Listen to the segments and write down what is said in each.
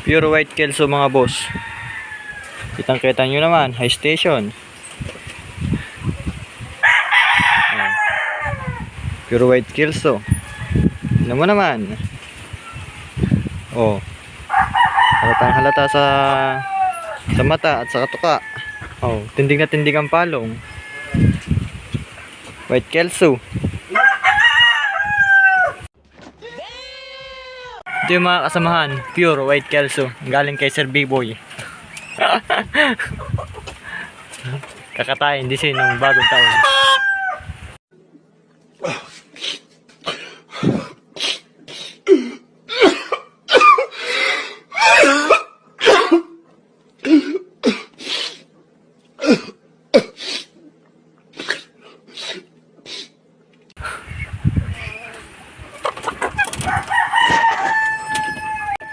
Pure white kelso mga boss. Kitang-kita nyo naman, high station. Ayan. Pure white kelso. Tignan mo naman. Oh. Halatang halata sa mata at sa katuka. Oh, tindig na tindig ang palong. White kelso. Ito yung mga kasamahan, pure white kelso, galing kay Sir B-Boy. Kakatayin din ng bagong taon.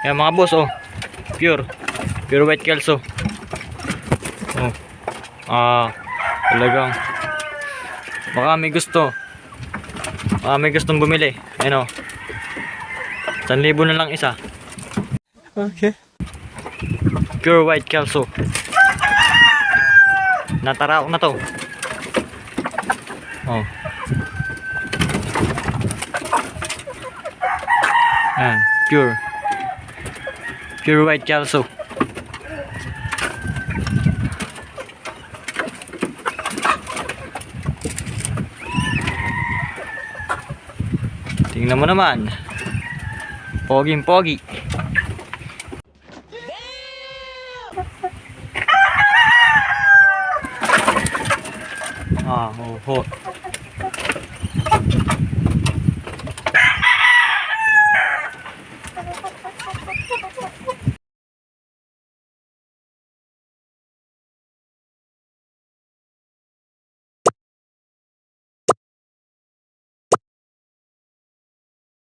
Yan mga boss, oh. Pure white kelso. Oh. Talagang baka may gusto. May gustong bumili. Ayun, oh. 1,000 na lang isa. Okay. Pure white kelso. Nataraok na to. Oh. Yan, pure white kelso. Tingnan mo naman. Poging pogi. Oh, hot.